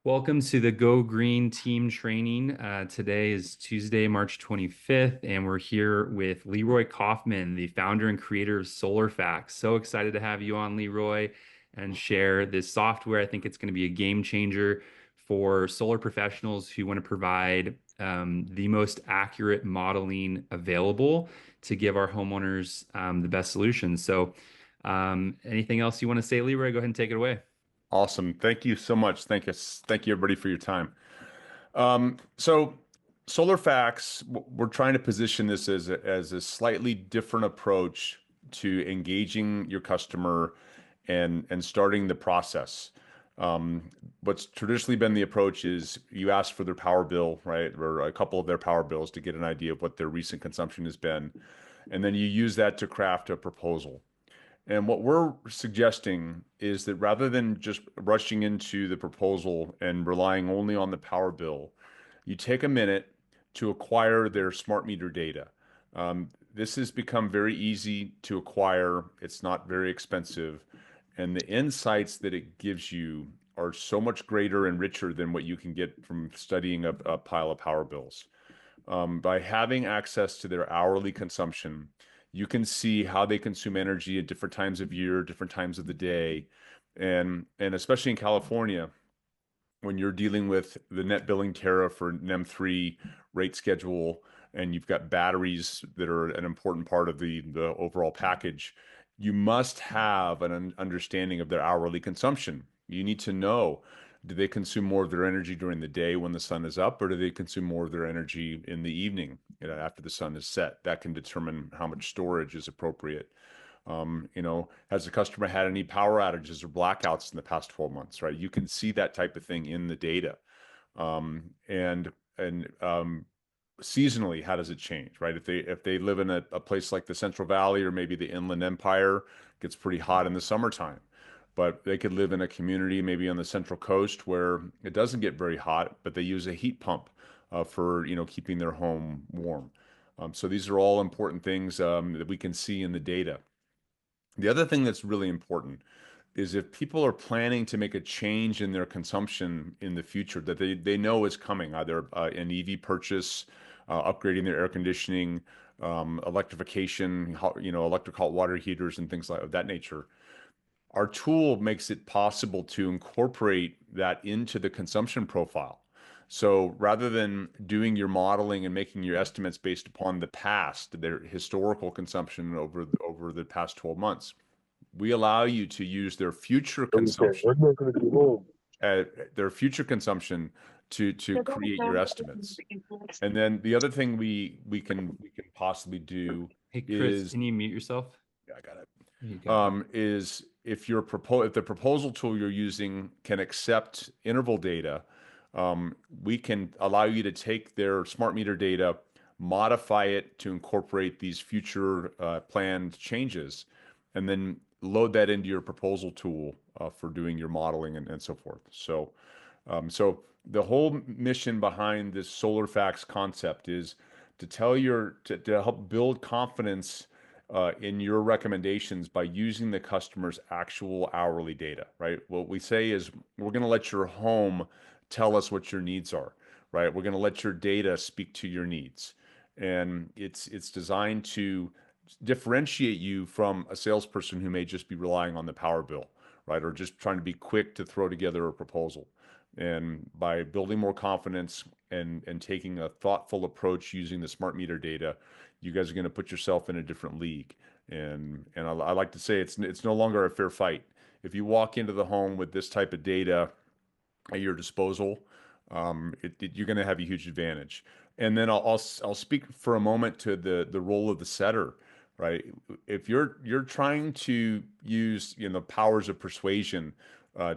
Welcome to the Go Green team training. Today is Tuesday, March 25th, and we're here with Leroy Coffman, the founder and creator of SolarFax. So excited to have you on, Leroy, and share this software. I think it's going to be a game changer for solar professionals who want to provide the most accurate modeling available to give our homeowners the best solutions. Anything else you want to say, Leroy? Go ahead and take it away. Awesome. Thank you so much. Thank you everybody for your time. So SolarFax, we're trying to position this as a slightly different approach to engaging your customer and starting the process. What's traditionally been the approach is you ask for their power bill, right, or a couple of their power bills to get an idea of what their recent consumption has been, and then you use that to craft a proposal. And what we're suggesting is that rather than just rushing into the proposal and relying only on the power bill, you take a minute to acquire their smart meter data. This has become very easy to acquire. It's not very expensive. And the insights that it gives you are so much greater and richer than what you can get from studying a pile of power bills. By having access to their hourly consumption, you can see how they consume energy at different times of year, different times of the day. And especially in California, when you're dealing with the net billing tariff or NEM3 rate schedule, and you've got batteries that are an important part of the overall package, you must have an understanding of their hourly consumption. You need to know, do they consume more of their energy during the day when the sun is up, or do they consume more of their energy in the evening, after the sun is set? That can determine how much storage is appropriate. Has the customer had any power outages or blackouts in the past 12 months, right? You can see that type of thing in the data. And seasonally, how does it change, right? If they live in a place like the Central Valley or maybe the Inland Empire, it gets pretty hot in the summertime. But they could live in a community maybe on the Central Coast where it doesn't get very hot, but they use a heat pump for keeping their home warm. So these are all important things that we can see in the data. The other thing that's really important is if people are planning to make a change in their consumption in the future that they know is coming, either an EV purchase, upgrading their air conditioning, electrification, electric hot water heaters and things like of that nature. Our tool makes it possible to incorporate that into the consumption profile. So rather than doing your modeling and making your estimates based upon the past, their historical consumption over the past 12 months, we allow you to use uh, their future consumption to create your estimates. And then the other thing we can possibly do Hey, Chris, is, can you mute yourself? yeah, I got it. There you go. Is if the proposal tool you're using can accept interval data, we can allow you to take their smart meter data, modify it to incorporate these future planned changes, and then load that into your proposal tool for doing your modeling and so forth. So the whole mission behind this SolarFax concept is to help build confidence in your recommendations by using the customer's actual hourly data, right? What we say is we're going to let your home tell us what your needs are, right? We're going to let your data speak to your needs. And it's designed to differentiate you from a salesperson who may just be relying on the power bill, right? Or just trying to be quick to throw together a proposal. And by building more confidence and taking a thoughtful approach using the smart meter data, you guys are going to put yourself in a different league. And I like to say it's no longer a fair fight. If you walk into the home with this type of data at your disposal, you're going to have a huge advantage. And then I'll speak for a moment to the role of the setter, right? If you're trying to use powers of persuasion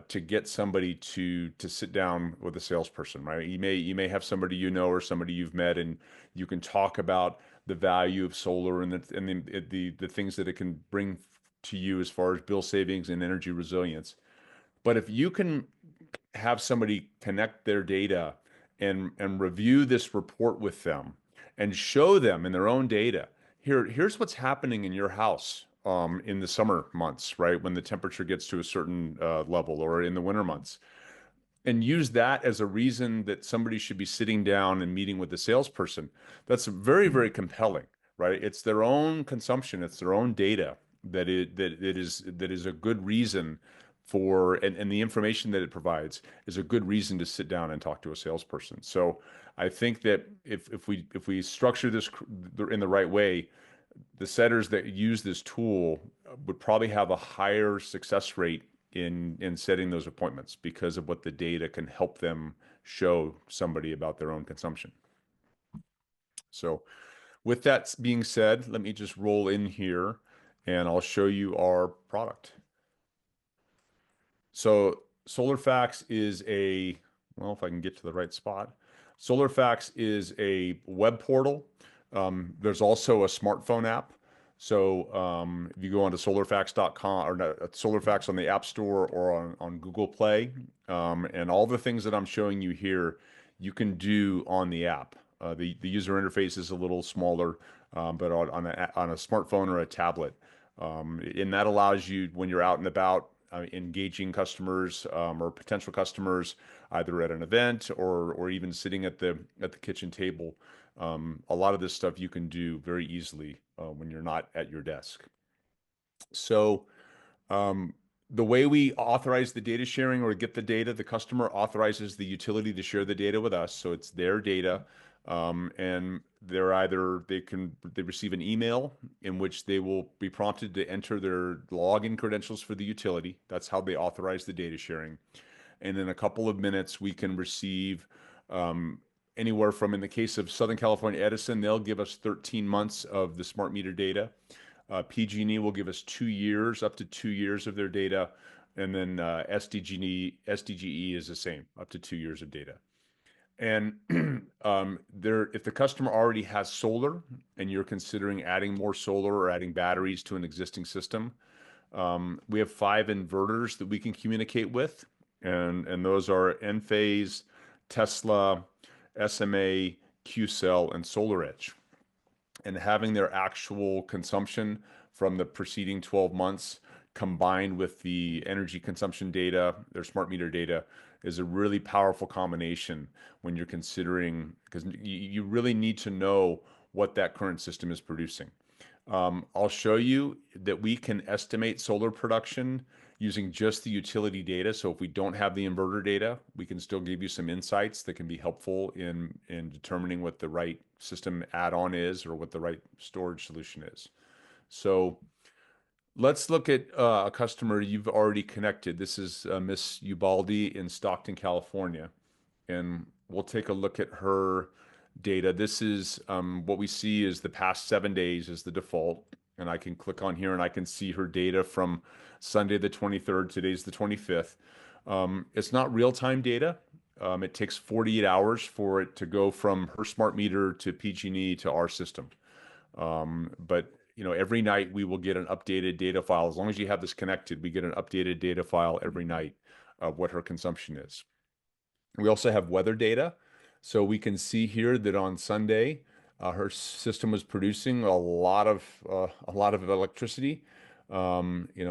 to get somebody to sit down with a salesperson, right? You may have somebody or somebody you've met, and you can talk about the value of solar and the things that it can bring to you as far as bill savings and energy resilience. But if you can have somebody connect their data and review this report with them and show them in their own data, here's what's happening in your house in the summer months, right? When the temperature gets to a certain level, or in the winter months. and use that as a reason that somebody should be sitting down and meeting with the salesperson, that's very, very compelling, right? It's their own consumption, it's their own data that is a good reason for, and the information that it provides is a good reason to sit down and talk to a salesperson. So I think that if we structure this in the right way, the setters that use this tool would probably have a higher success rate in setting those appointments because of what the data can help them show somebody about their own consumption. So with that being said, let me just roll in here and I'll show you our product. So SolarFax is well, if I can get to the right spot. SolarFax is a web portal. There's also a smartphone app. So if you go onto solarfax.com or no, SolarFax on the App Store or on Google Play, and all the things that I'm showing you here, you can do on the app. The user interface is a little smaller, but on a smartphone or a tablet. And that allows you, when you're out and about, engaging customers or potential customers, either at an event or even sitting at the kitchen table. A lot of this stuff you can do very easily when you're not at your desk. So um, the way we authorize the data sharing or get the data, the customer authorizes the utility to share the data with us. So it's their data. And they receive an email in which they will be prompted to enter their login credentials for the utility. That's how they authorize the data sharing. And in a couple of minutes, we can receive anywhere from, in the case of Southern California Edison, they'll give us 13 months of the smart meter data. PG&E will give us 2 years, up to 2 years of their data. And then SDGE is the same, up to 2 years of data. And if the customer already has solar and you're considering adding more solar or adding batteries to an existing system, we have 5 inverters that we can communicate with. And those are Enphase, Tesla, SMA, Q-Cell, and SolarEdge. And having their actual consumption from the preceding 12 months combined with the energy consumption data, their smart meter data, is a really powerful combination when you're considering, because you really need to know what that current system is producing. I'll show you that we can estimate solar production using just the utility data. So if we don't have the inverter data, we can still give you some insights that can be helpful in determining what the right system add-on is or what the right storage solution is. So let's look at a customer you've already connected. This is Miss Ubaldi in Stockton, California. And we'll take a look at her data. This is what we see is the past 7 days is the default. And I can click on here and I can see her data from Sunday the 23rd. Today's the 25th. It's not real-time data. It takes 48 hours for it to go from her smart meter to PG&E to our system. But every night we will get an updated data file. As long as you have this connected, we get an updated data file every night of what her consumption is. We also have weather data. So we can see here that on Sunday, her system was producing a lot of electricity.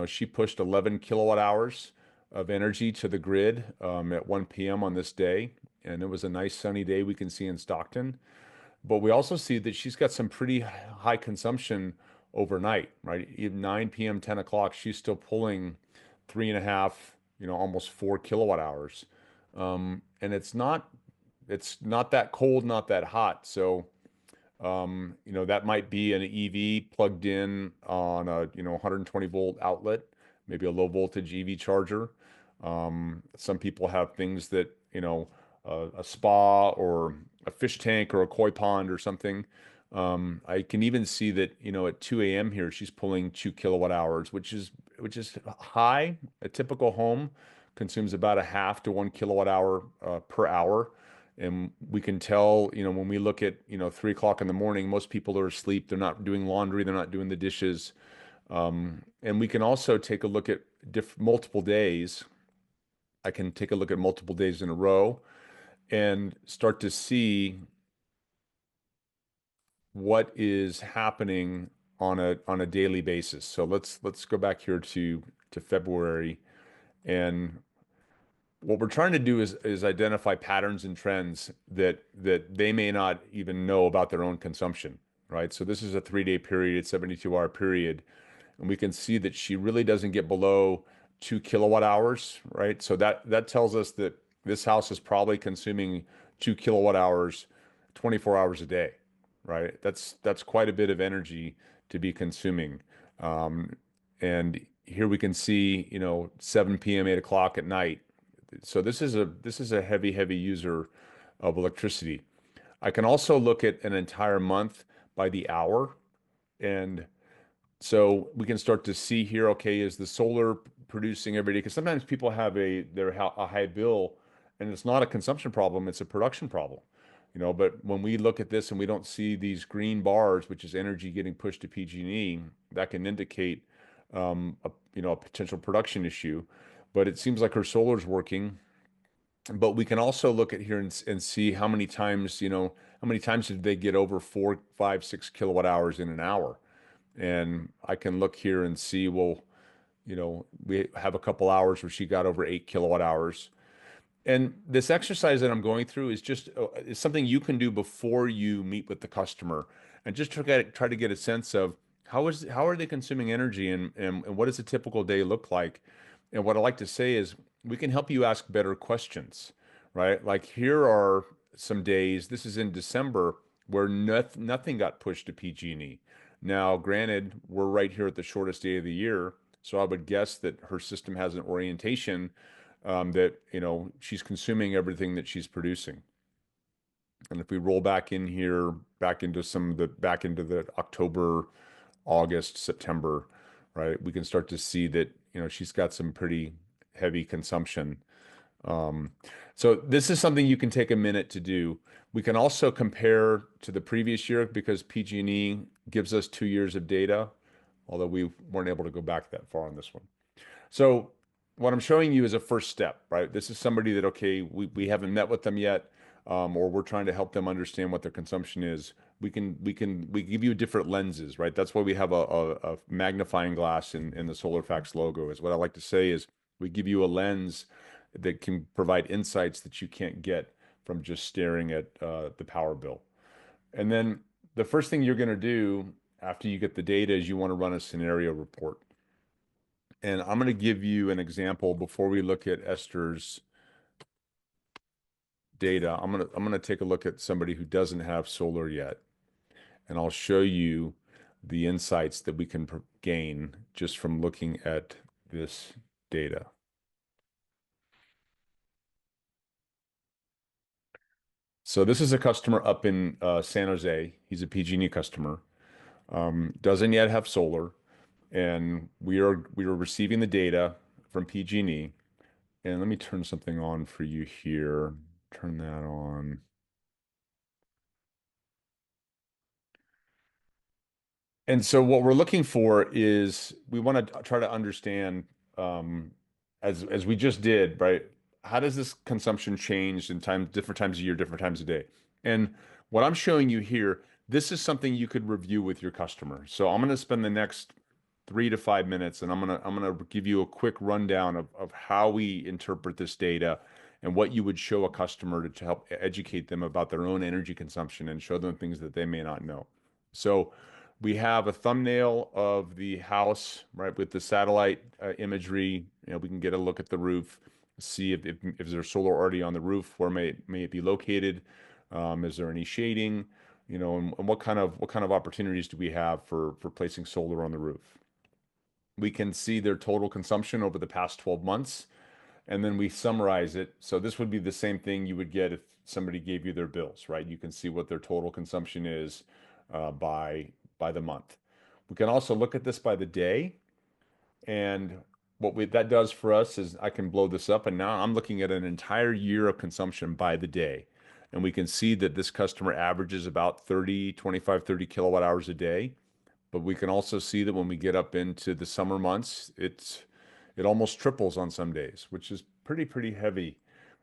She pushed 11 kilowatt hours of energy to the grid at 1 p.m. on this day. And it was a nice sunny day we can see in Stockton. But we also see that she's got some pretty high consumption overnight, right? Even 9 p.m., 10 o'clock, she's still pulling 3.5, almost 4 kilowatt hours. And it's not that cold, not that hot. So, that might be an EV plugged in on a, 120 volt outlet, maybe a low voltage EV charger. Some people have things that, a spa or a fish tank or a koi pond or something. I can even see that, at 2 a.m. here, she's pulling 2 kilowatt hours, which is high. A typical home consumes about a half to 1 kilowatt hour per hour. And we can tell, when we look at, 3 o'clock in the morning, most people are asleep. They're not doing laundry. They're not doing the dishes. And we can also take a look at multiple days. I can take a look at multiple days in a row and start to see what is happening on a daily basis. So let's go back here to February, and what we're trying to do is identify patterns and trends that they may not even know about their own consumption, right? So this is a 3-day period, 72-hour period, and we can see that she really doesn't get below 2 kilowatt hours, right? So that tells us that this house is probably consuming 2 kilowatt hours 24 hours a day, right? That's quite a bit of energy to be consuming. Um, and here we can see, 7 p.m., 8 o'clock at night. So this is a heavy user of electricity. I can also look at an entire month by the hour, and so we can start to see here, okay, is the solar producing every day? Because sometimes people have a high bill, and it's not a consumption problem, it's a production problem. But when we look at this and we don't see these green bars, which is energy getting pushed to PG&E, that can indicate a potential production issue. But it seems like her solar's working. But we can also look at here and see how many times did they get over 4, 5, 6 kilowatt hours in an hour? And I can look here and see, well, we have a couple hours where she got over 8 kilowatt hours. And this exercise that I'm going through is just is something you can do before you meet with the customer, and just try to get a sense of how are they consuming energy, and what does a typical day look like. And what I like to say is we can help you ask better questions, right? Like here are some days, this is in December, where nothing got pushed to PG&E. Now, granted, we're right here at the shortest day of the year, so I would guess that her system has an orientation that she's consuming everything that she's producing. And if we roll back in here, back into the October, August, September, right, we can start to see that she's got some pretty heavy consumption. Um, so this is something you can take a minute to do. We can also compare to the previous year because PG&E gives us 2 years of data, although we weren't able to go back that far on this one. So what I'm showing you is a first step, right? This is somebody that, okay, we haven't met with them yet, or we're trying to help them understand what their consumption is. We give you different lenses, right? That's why we have a magnifying glass in the SolarFax logo. Is what I like to say is we give you a lens that can provide insights that you can't get from just staring at the power bill. And then the first thing you're going to do after you get the data is you want to run a scenario report. And I'm going to give you an example before we look at Esther's data. I'm going to take a look at somebody who doesn't have solar yet, and I'll show you the insights that we can gain just from looking at this data. So this is a customer up in San Jose. He's a PG&E customer. Doesn't yet have solar, and we are receiving the data from PG&E. And let me turn something on for you here. Turn that on. And so what we're looking for is we want to try to understand, um, as we just did, right? How does this consumption change in different times of year, different times of day? And what I'm showing you here, this is something you could review with your customer. So I'm going to spend the next 3 to 5 minutes, and I'm gonna give you a quick rundown of how we interpret this data and what you would show a customer to help educate them about their own energy consumption and show them things that they may not know. So we have a thumbnail of the house, right, with the satellite imagery. We can get a look at the roof, see if there's solar already on the roof, where may it be located, is there any shading, and what kind of opportunities do we have for placing solar on the roof. We can see their total consumption over the past 12 months, and then we summarize it. So this would be the same thing you would get if somebody gave you their bills, right? You can see what their total consumption is by the month. We can also look at this by the day, and that does for us is I can blow this up, and now I'm looking at an entire year of consumption by the day. And we can see that this customer averages about 30, 25, 30 kilowatt hours a day. But we can also see that when we get up into the summer months, it almost triples on some days, which is pretty heavy.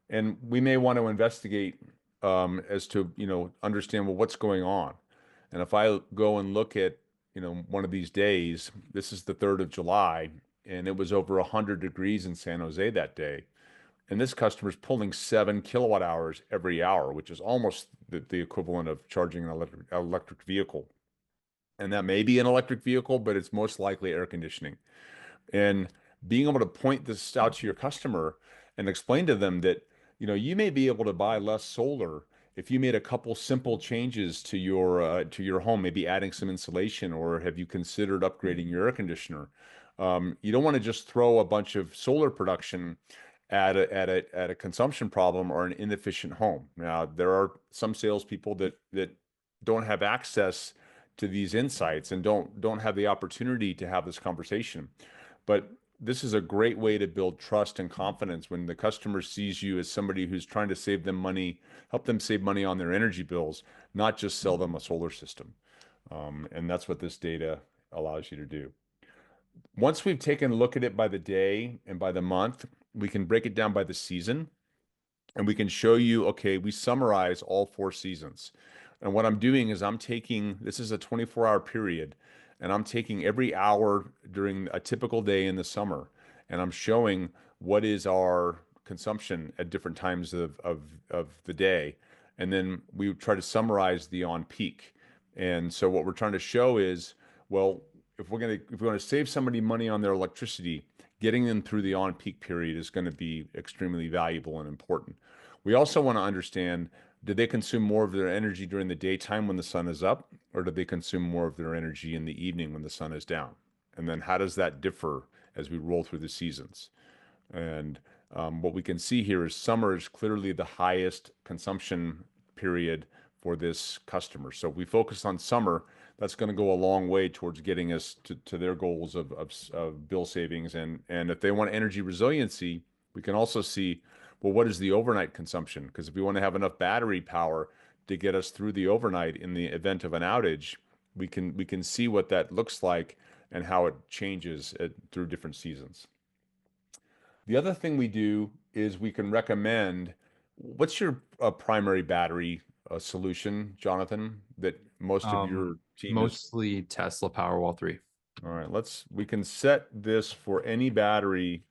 And we may want to investigate as to understand, well, what's going on. And if I go and look at one of these days, this is the 3rd of July, and it was over 100 degrees in San Jose that day. And this customer is pulling 7 kWh every hour, which is almost the equivalent of charging an electric vehicle. And that may be an electric vehicle, but it's most likely air conditioning. And being able to point this out to your customer and explain to them that, you may be able to buy less solar if you made a couple simple changes to your home, maybe adding some insulation, or have you considered upgrading your air conditioner? You don't want to just throw a bunch of solar production at a consumption problem or an inefficient home. Now, there are some salespeople that don't have access to these insights and don't have the opportunity to have this conversation. But this is a great way to build trust and confidence when the customer sees you as somebody who's trying to save them money, help them save money on their energy bills, not just sell them a solar system. And that's what this data allows you to do. Once we've taken a look at it by the day and by the month, we can break it down by the season, and we can show you, okay, we summarize all 4 seasons. And what I'm doing is this is a 24-hour period, and I'm taking every hour during a typical day in the summer, and I'm showing what is our consumption at different times of the day. And then we try to summarize the on peak. And so what we're trying to show is, well, if we want to save somebody money on their electricity, getting them through the on peak period is going to be extremely valuable and important. We also want to understand, do they consume more of their energy during the daytime when the sun is up, or do they consume more of their energy in the evening when the sun is down? And then how does that differ as we roll through the seasons? And what we can see here is summer is clearly the highest consumption period for this customer. So if we focus on summer, that's going to go a long way towards getting us to their goals of bill savings. And if they want energy resiliency, we can also see, well, what is the overnight consumption? Because if we want to have enough battery power to get us through the overnight in the event of an outage, we can see what that looks like and how it changes through different seasons. The other thing we do is we can recommend, what's your primary battery solution, Jonathan, that most of Um, your team is? Mostly Tesla Powerwall 3. All right, we can set this for any battery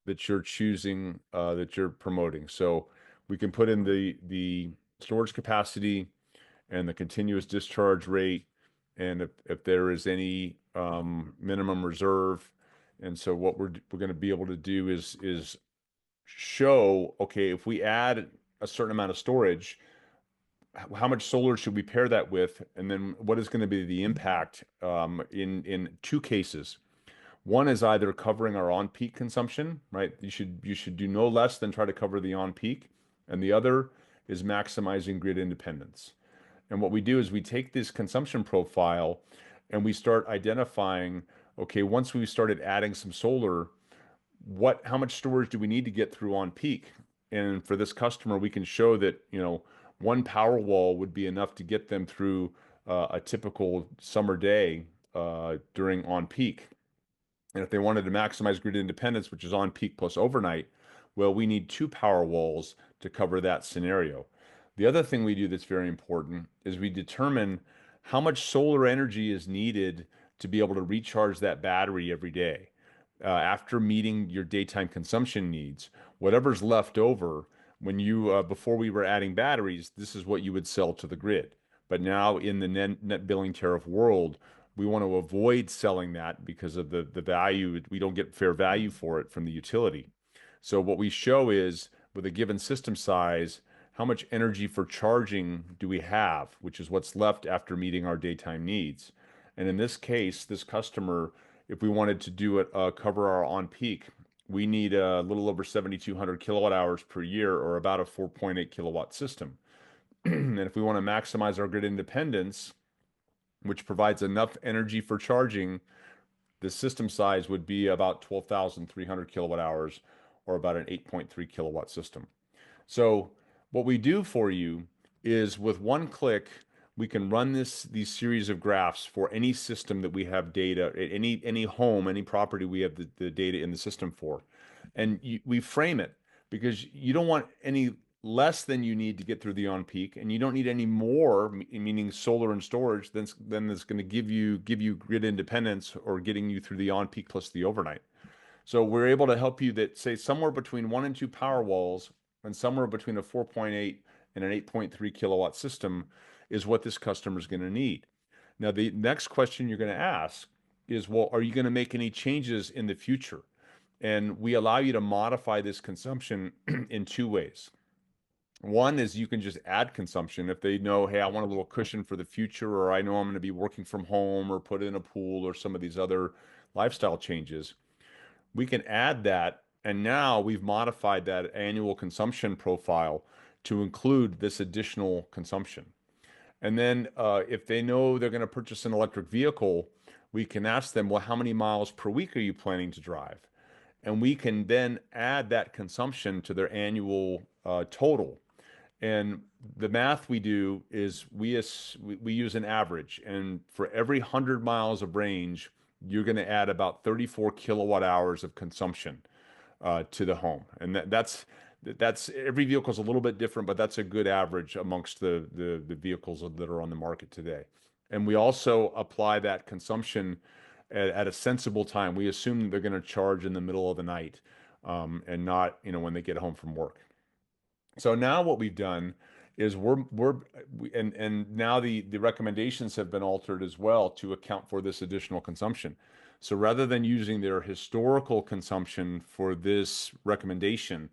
that you're choosing, that you're promoting. So we can put in the storage capacity and the continuous discharge rate, and if there is any minimum reserve. And so what we're going to be able to do is show, okay, if we add a certain amount of storage, how much solar should we pair that with? And then what is going to be the impact in 2 cases? One is either covering our on-peak consumption, right? You should do no less than try to cover the on-peak. And the other is maximizing grid independence. And what we do is we take this consumption profile and we start identifying, okay, once we started adding some solar, how much storage do we need to get through on peak? And for this customer, we can show that, one power wall would be enough to get them through a typical summer day during on peak. And if they wanted to maximize grid independence, which is on peak plus overnight, well, we need 2 power walls to cover that scenario. The other thing we do that's very important is we determine how much solar energy is needed to be able to recharge that battery every day. After meeting your daytime consumption needs, whatever's left over, before we were adding batteries, this is what you would sell to the grid. But now in the net billing tariff world, we want to avoid selling that because of the value. We don't get fair value for it from the utility. So what we show is, with a given system size, how much energy for charging do we have, which is what's left after meeting our daytime needs. And in this case, this customer, if we wanted to do it, cover our on peak, we need a little over 7,200 kilowatt hours per year, or about a 4.8 kilowatt system. And if we want to maximize our grid independence, which provides enough energy for charging, the system size would be about 12,300 kilowatt hours, or about an 8.3 kilowatt system. So what we do for you is, with one click, we can run these series of graphs for any system that we have data, any home, any property we have the data in the system for. And we frame it, because you don't want any less than you need to get through the on peak, and you don't need any more, meaning solar and storage, than that's going to give you grid independence or getting you through the on peak plus the overnight. So we're able to help you that say somewhere between 1 and 2 power walls and somewhere between a 4.8 and an 8.3 kilowatt system is what this customer is going to need. Now, the next question you're going to ask is, well, are you going to make any changes in the future? And we allow you to modify this consumption in two ways. One is you can just add consumption if they know, hey, I want a little cushion for the future, or I know I'm going to be working from home or put in a pool or some of these other lifestyle changes. We can add that. And now we've modified that annual consumption profile to include this additional consumption. And then if they know they're going to purchase an electric vehicle, we can ask them, well, how many miles per week are you planning to drive? And we can then add that consumption to their annual total. And the math we do is we use an average, and for every 100 miles of range, you're going to add about 34 kilowatt hours of consumption to the home, and that's every vehicle is a little bit different, but that's a good average amongst the vehicles that are on the market today. And we also apply that consumption at a sensible time. We assume they're going to charge in the middle of the night, and not when they get home from work. So now what we've done is and now the recommendations have been altered as well to account for this additional consumption. So rather than using their historical consumption for this recommendation,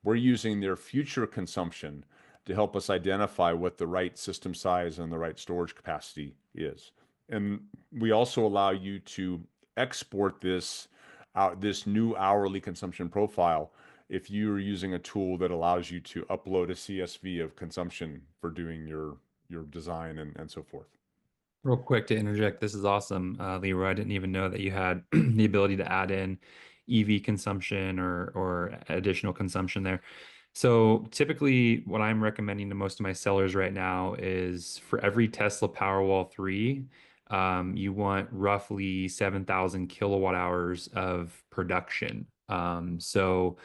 we're using their future consumption to help us identify what the right system size and the right storage capacity is. And we also allow you to export this new hourly consumption profile if you're using a tool that allows you to upload a CSV of consumption for doing your design and so forth. Real quick to interject, this is awesome, Leroy. I didn't even know that you had the ability to add in EV consumption or additional consumption there. So typically, what I'm recommending to most of my sellers right now is for every Tesla Powerwall 3, you want roughly 7,000 kilowatt hours of production. So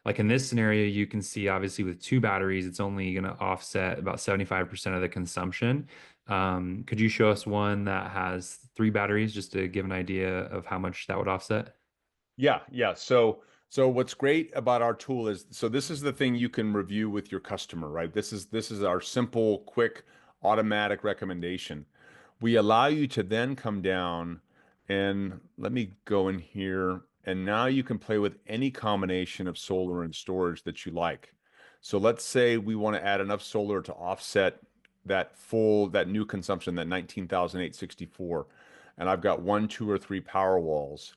like in this scenario, you can see obviously with two batteries, it's only going to offset about 75% of the consumption. Could you show us one that has three batteries just to give an idea of how much that would offset? Yeah, yeah. So what's great about our tool is so this is the thing you can review with your customer, right? This is our simple, quick, automatic recommendation. We allow you to then come down and let me go in here, and now you can play with any combination of solar and storage that you like. So let's say we want to add enough solar to offset that new consumption, that 19,864, and I've got one, two, or three power walls.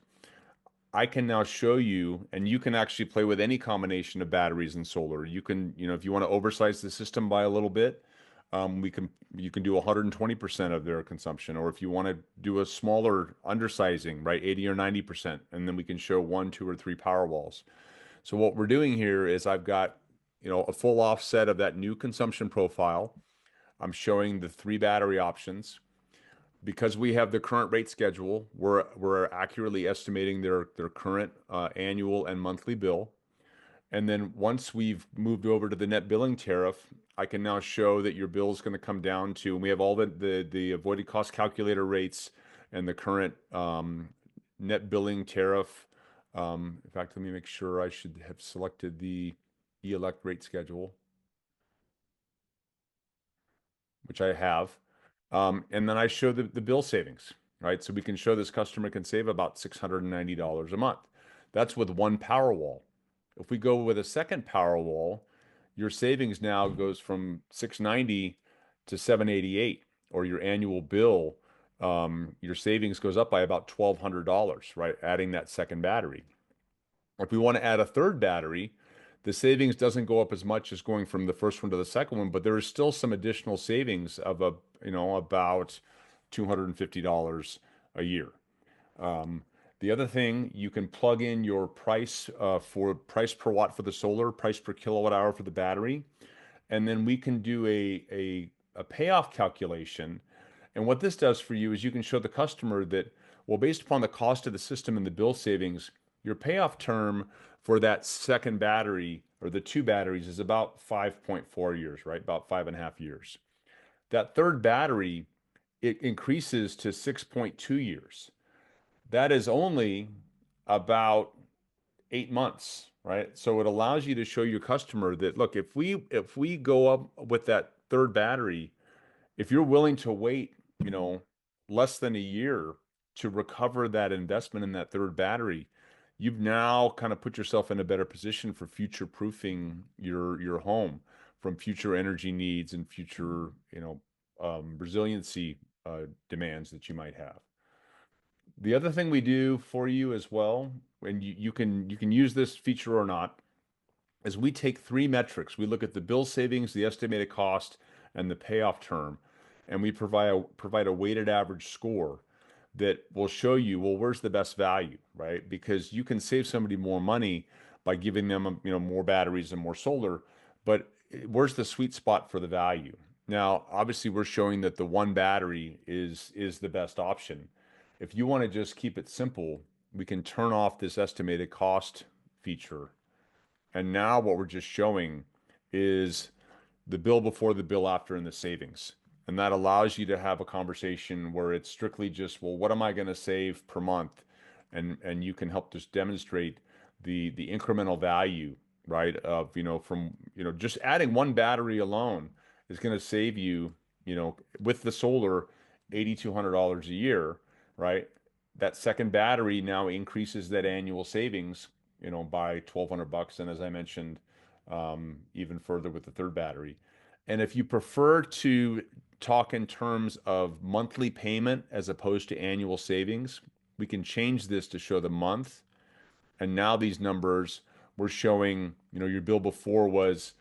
I can now show you, and you can actually play with any combination of batteries and solar. You can, if you want to oversize the system by a little bit, you can do 120% of their consumption, or if you want to do a smaller undersizing, right, 80 or 90%, and then we can show one, two, or three power walls. So what we're doing here is I've got, a full offset of that new consumption profile. I'm showing the three battery options. Because we have the current rate schedule, we're accurately estimating their current annual and monthly bill. And then once we've moved over to the net billing tariff, I can now show that your bill is going to come down to, and we have all the avoided cost calculator rates and the current net billing tariff. In fact, let me make sure I should have selected the e-elect rate schedule, which I have. And then I show the bill savings, right? So we can show this customer can save about $690 a month. That's with one Powerwall. If we go with a second Powerwall, your savings now goes from 690 to 788, or your annual bill, your savings goes up by about $1,200, right? Adding that second battery. If we want to add a third battery, the savings doesn't go up as much as going from the first one to the second one, but there is still some additional savings of about $250 a year. The other thing, you can plug in your price for price per watt for the solar, price per kilowatt hour for the battery, and then we can do a payoff calculation. And what this does for you is you can show the customer that, well, based upon the cost of the system and the bill savings, your payoff term for that second battery or the two batteries is about 5.4 years, right? About 5.5 years. That third battery, it increases to 6.2 years. That is only about 8 months, right? So it allows you to show your customer that, look, if we go up with that third battery, if you're willing to wait, you know, less than a year to recover that investment in that third battery, you've now kind of put yourself in a better position for future proofing your home from future energy needs and future, resiliency demands that you might have. The other thing we do for you as well, and you can use this feature or not, is we take three metrics. We look at the bill savings, the estimated cost, and the payoff term, and we provide a weighted average score that will show you, well, where's the best value, right? Because you can save somebody more money by giving them, more batteries and more solar, but where's the sweet spot for the value? Now, obviously, we're showing that the one battery is the best option. If you want to just keep it simple, we can turn off this estimated cost feature, and now what we're just showing is the bill before, the bill after, and the savings. And that allows you to have a conversation where it's strictly just, well, what am I going to save per month? And you can help just demonstrate the incremental value, right? Of, from, just adding one battery alone is going to save you, with the solar, $8,200 a year, right? That second battery now increases that annual savings, by 1,200 bucks. And as I mentioned, even further with the third battery. And if you prefer to talk in terms of monthly payment as opposed to annual savings, we can change this to show the month. And now these numbers we're showing, your bill before was,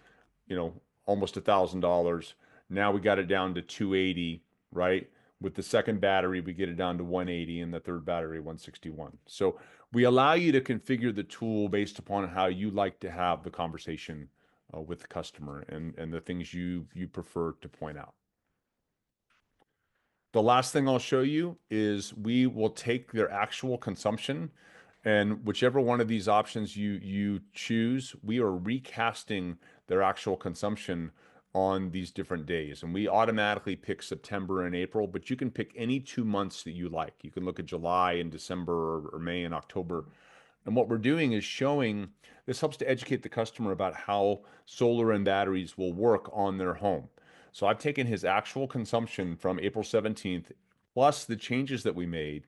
almost $1,000. Now we got it down to 280, right? With the second battery, we get it down to 180, and the third battery 161. So we allow you to configure the tool based upon how you like to have the conversation with the customer and the things you prefer to point out. The last thing I'll show you is we will take their actual consumption, and whichever one of these options you choose, we are recasting their actual consumption on these different days. And we automatically pick September and April, but you can pick any 2 months that you like. You can look at July and December, or May and October. And what we're doing is showing this helps to educate the customer about how solar and batteries will work on their home. So I've taken his actual consumption from April 17th, plus the changes that we made,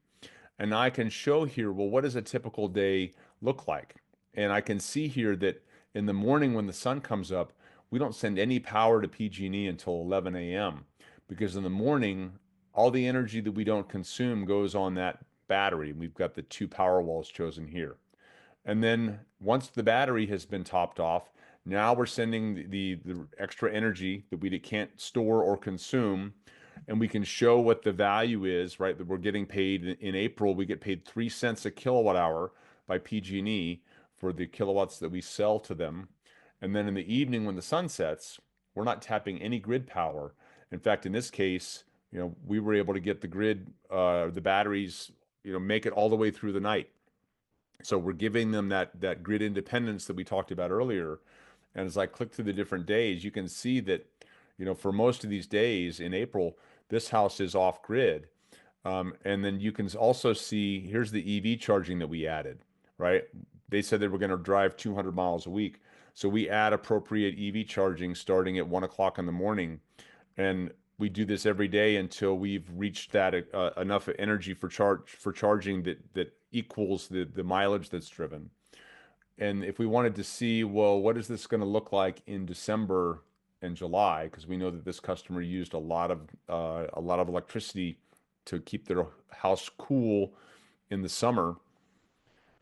and I can show here, well, what does a typical day look like? And I can see here that in the morning when the sun comes up, we don't send any power to PG&E until 11 a.m. because in the morning, all the energy that we don't consume goes on that battery. We've got the two power walls chosen here. And then once the battery has been topped off, now we're sending the extra energy that we can't store or consume, and we can show what the value is, right? That we're getting paid in April, we get paid 3 cents a kilowatt hour by PG&E for the kilowatts that we sell to them. And then in the evening when the sun sets, we're not tapping any grid power. In fact, in this case, we were able to get the grid, the batteries, make it all the way through the night. So we're giving them that grid independence that we talked about earlier. And as I click through the different days, you can see that, for most of these days in April, this house is off grid. And then you can also see here's the EV charging that we added, right? They said they were going to drive 200 miles a week. So we add appropriate EV charging starting at 1 o'clock in the morning. And we do this every day until we've reached that enough energy for charging that equals the mileage that's driven. And if we wanted to see, well, what is this going to look like in December and July? Because we know that this customer used a lot of electricity to keep their house cool in the summer.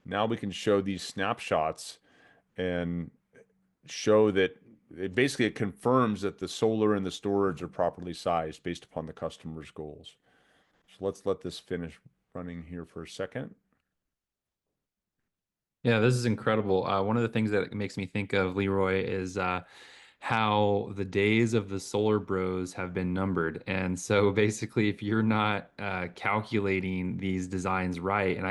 Now we can show these snapshots and show that it confirms that the solar and the storage are properly sized based upon the customer's goals. So let's let this finish running here for a second. Yeah, this is incredible. One of the things that makes me think of Leroy is how the days of the solar bros have been numbered. And so basically, if you're not calculating these designs right, and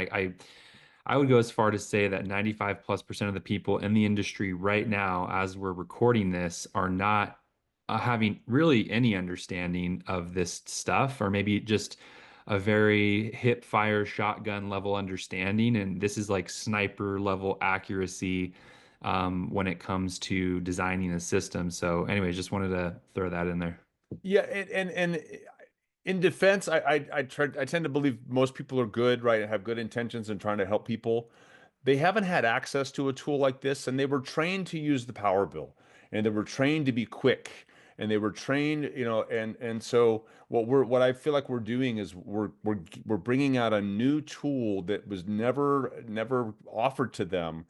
I would go as far to say that 95+% of the people in the industry right now, as we're recording this, are not having really any understanding of this stuff, or maybe just a very hip fire shotgun level understanding, and this is like sniper level accuracy when it comes to designing a system. So, anyways, just wanted to throw that in there. Yeah, and in defense, I tend to believe most people are good, right, and have good intentions in trying to help people. They haven't had access to a tool like this, and they were trained to use the power bill, and they were trained to be quick, and they were trained, and so what I feel like we're doing is we're bringing out a new tool that was never offered to them,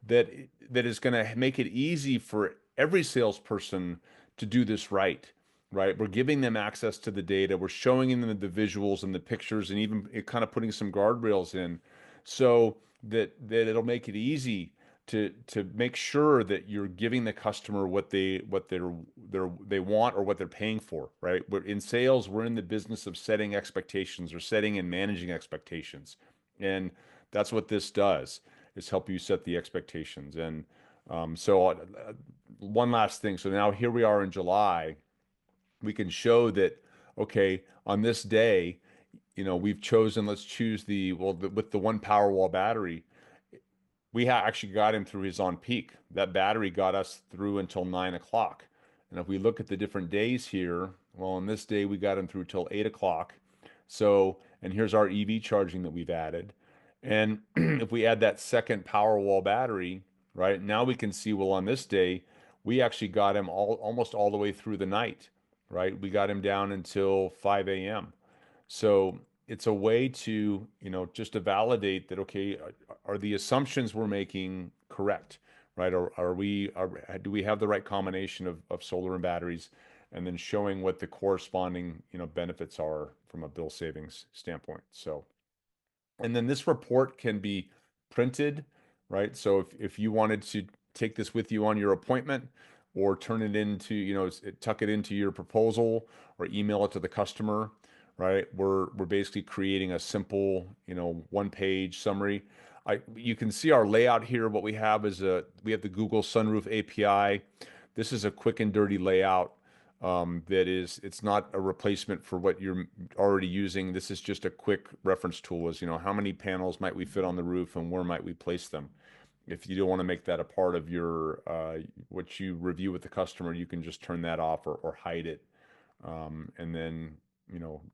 that that is going to make it easy for every salesperson to do this right. Right, we're giving them access to the data. We're showing them the visuals and the pictures, and even kind of putting some guardrails in, so that it'll make it easy to make sure that you're giving the customer what they want or what they're paying for, right? We're in sales, we're in the business of setting expectations or setting and managing expectations. And that's what this does, is help you set the expectations. And one last thing. So now here we are in July. We can show that, okay, on this day, we've chosen, let's choose with the one Powerwall battery, we actually got him through his on peak. That battery got us through until 9 o'clock. And if we look at the different days here, well, on this day, we got him through till 8 o'clock. So, and here's our EV charging that we've added. And if we add that second Powerwall battery, right, now we can see, well, on this day, we actually got him almost all the way through the night, right? We got him down until 5 a.m. So it's a way to, just to validate that, okay, are the assumptions we're making correct, right? Or do we have the right combination of solar and batteries? And then showing what the corresponding, benefits are from a bill savings standpoint. So, and then this report can be printed, right? So if you wanted to take this with you on your appointment, or turn it into, tuck it into your proposal, or email it to the customer, right? We're basically creating a simple, one-page summary. You can see our layout here. What we have the Google Sunroof API. This is a quick and dirty layout. It's not a replacement for what you're already using. This is just a quick reference tool, as how many panels might we fit on the roof and where might we place them. If you don't want to make that a part of your what you review with the customer, you can just turn that off, or hide it. And then,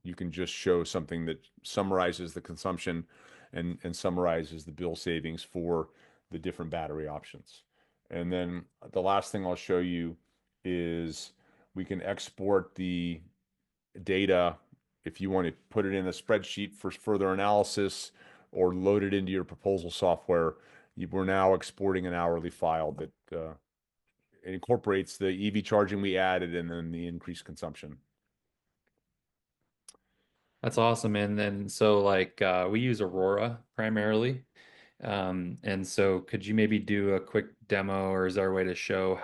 you can just show something that summarizes the consumption and summarizes the bill savings for the different battery options. And then the last thing I'll show you is we can export the data if you want to put it in a spreadsheet for further analysis, or load it into your proposal software. We're now exporting an hourly file that incorporates the EV charging we added and then the increased consumption. That's awesome. And then so like we use Aurora primarily. And so could you maybe do a quick demo, or is there a way to show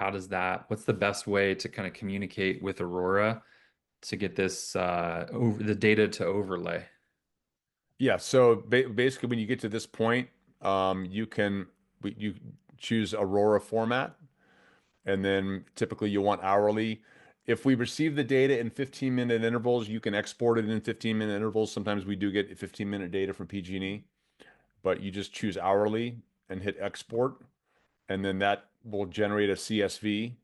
what's the best way to kind of communicate with Aurora to get this over the data to overlay? Yeah, so basically, when you get to this point, you choose Aurora format, and then typically you want hourly. If we receive the data in 15-minute intervals, you can export it in 15-minute intervals. Sometimes we do get 15-minute data from PG&E, but you just choose hourly and hit export, and then that will generate a CSV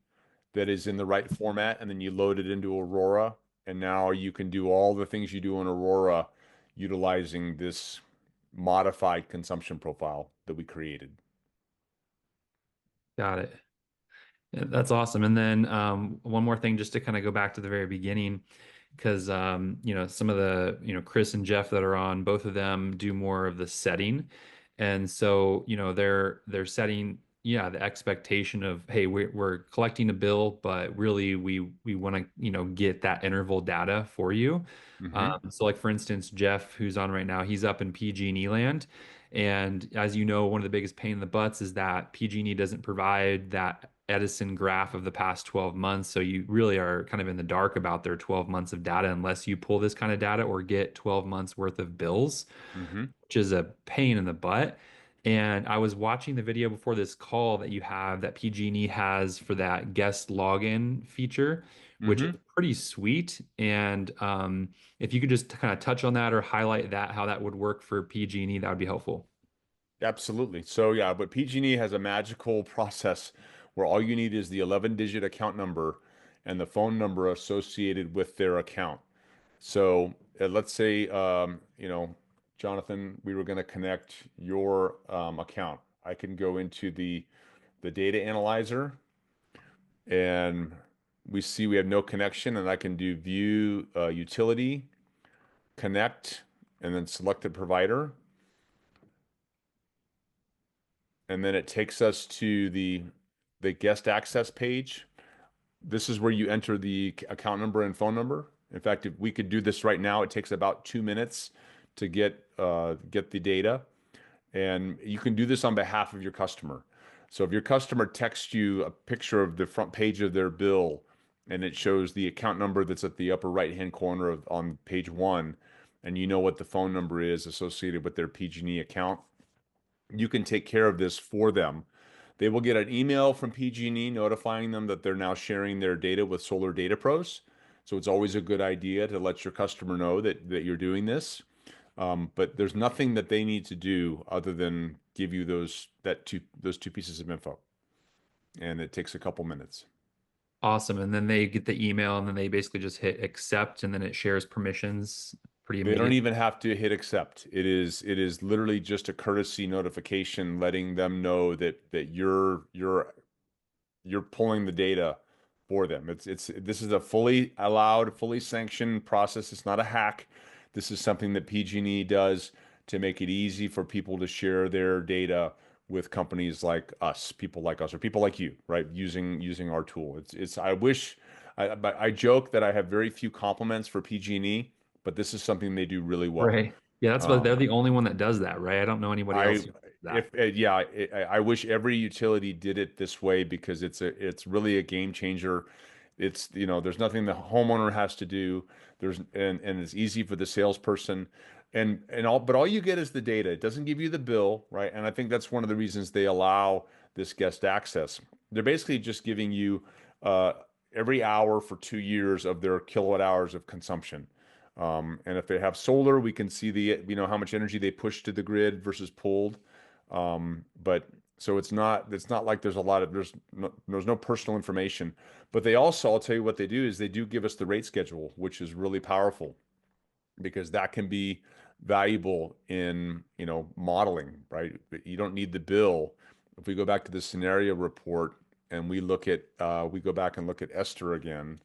that is in the right format, and then you load it into Aurora, and now you can do all the things you do in Aurora utilizing this modified consumption profile that we created. Got it. Yeah, that's awesome. And then one more thing, just to kind of go back to the very beginning, because some of the Chris and Jeff that are on, both of them do more of the setting, and so they're setting, yeah, the expectation of, hey, we're collecting a bill, but really we want to get that interval data for you. Hmm. So like for instance, Jeff, who's on right now, he's up in PG&E land. And as you know, one of the biggest pain in the butts is that PG&E doesn't provide that Edison graph of the past 12 months. So you really are kind of in the dark about their 12 months of data unless you pull this kind of data or get 12 months worth of bills, Hmm. which is a pain in the butt. And I was watching the video before this call that you have that PG&E has for that guest login feature which is Hmm. pretty sweet. And if you could just kind of touch on that or highlight that, how that would work for PG&E, that would be helpful. Absolutely. So yeah, but PG&E has a magical process where all you need is the 11-digit account number and the phone number associated with their account. So let's say, Jonathan, we were going to connect your account. I can go into the data analyzer and we see we have no connection, and I can do view utility, connect, and then select the provider. And then it takes us to the guest access page. This is where you enter the account number and phone number. In fact, if we could do this right now, it takes about 2 minutes to get the data, and you can do this on behalf of your customer. So if your customer texts you a picture of the front page of their bill, and it shows the account number that's at the upper right-hand corner of on page one, and you know what the phone number is associated with their PG&E account, you can take care of this for them. They will get an email from PG&E notifying them that they're now sharing their data with Solar Data Pros. So it's always a good idea to let your customer know that you're doing this. But there's nothing that they need to do other than give you those two pieces of info, and it takes a couple minutes. Awesome. And then they get the email and then they basically just hit accept and then it shares permissions pretty They don't immediately. even have to hit accept. It is literally just a courtesy notification letting them know that you're pulling the data for them. It's this is a fully allowed, fully sanctioned process. It's not a hack. This is something that PG&E does to make it easy for people to share their data with companies like us, people like us, or people like you, right? Using our tool. It's I wish but I joke that I have very few compliments for PG&E, but this is something they do really well. Right. Yeah, that's what they're Um, the only one that does that, right? I don't know anybody else I who does that. if yeah, I wish every utility did it this way because it's really a game changer. It's there's nothing the homeowner has to do. And it's easy for the salesperson, and all you get is the data. It doesn't give you the bill, right? And I think that's one of the reasons they allow this guest access. They're basically just giving you uh, every hour for 2 years of their kilowatt hours of consumption. And if they have solar, we can see how much energy they push to the grid versus pulled. But so it's not like there's no personal information. But they also, I'll tell you what they do is they do give us the rate schedule, which is really powerful because that can be valuable in, modeling, right? You don't need the bill. If we go back to the scenario report and we go back and look at Esther again,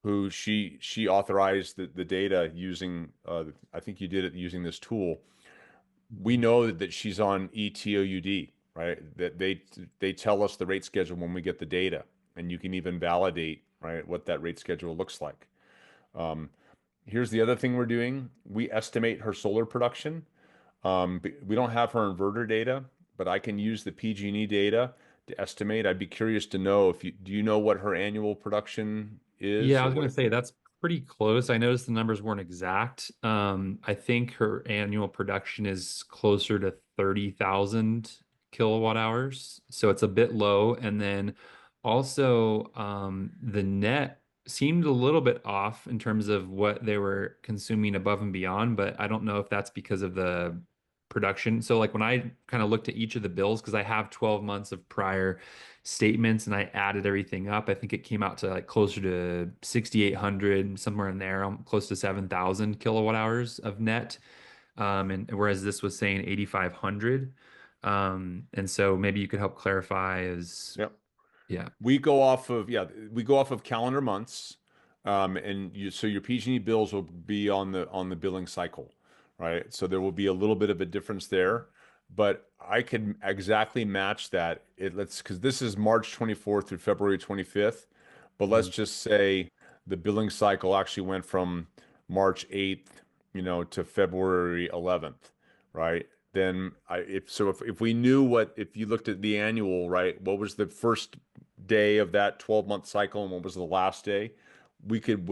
who she authorized the data using I think you did it using this tool. We know that she's on ETOUD, right? That they tell us the rate schedule when we get the data, and you can even validate, right, what that rate schedule looks like. Um, Here's the other thing we're doing. We estimate her solar production. We don't have her inverter data, but I can use the PG&E data to estimate. I'd be curious to know if do you know what her annual production Yeah, is I or was what gonna it, say that's pretty close. I noticed the numbers weren't exact. I think her annual production is closer to 30,000 kilowatt hours, so it's a bit low. And then also, the net seemed a little bit off in terms of what they were consuming above and beyond, but I don't know if that's because of the production. So like when I kind of looked at each of the bills, because I have 12 months of prior statements and I added everything up, I think it came out to like closer to 6,800, somewhere in there, close to 7,000 kilowatt hours of net. And whereas this was saying 8,500. And so maybe you could help clarify as, Yep. yeah. We go off of calendar months, and so your PG&E bills will be on the billing cycle, right? So there will be a little bit of a difference there, but I can exactly match that. Let's because this is March 24th through February 25th, but let's Mhm. just say the billing cycle actually went from March 8th, to February 11th, right? Then if we knew if you looked at the annual, right, what was the first day of that 12-month cycle and what was the last day, we could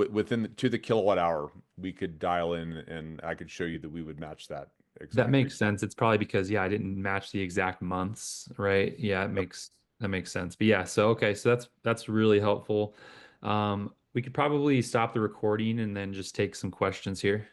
to the kilowatt hour, we could dial in and I could show you that we would match that That exactly. makes sense. It's probably because, yeah, I didn't match the exact months, right? Yeah, it Yep. makes That makes sense. But yeah, so okay, so that's really helpful. We could probably stop the recording and then just take some questions here.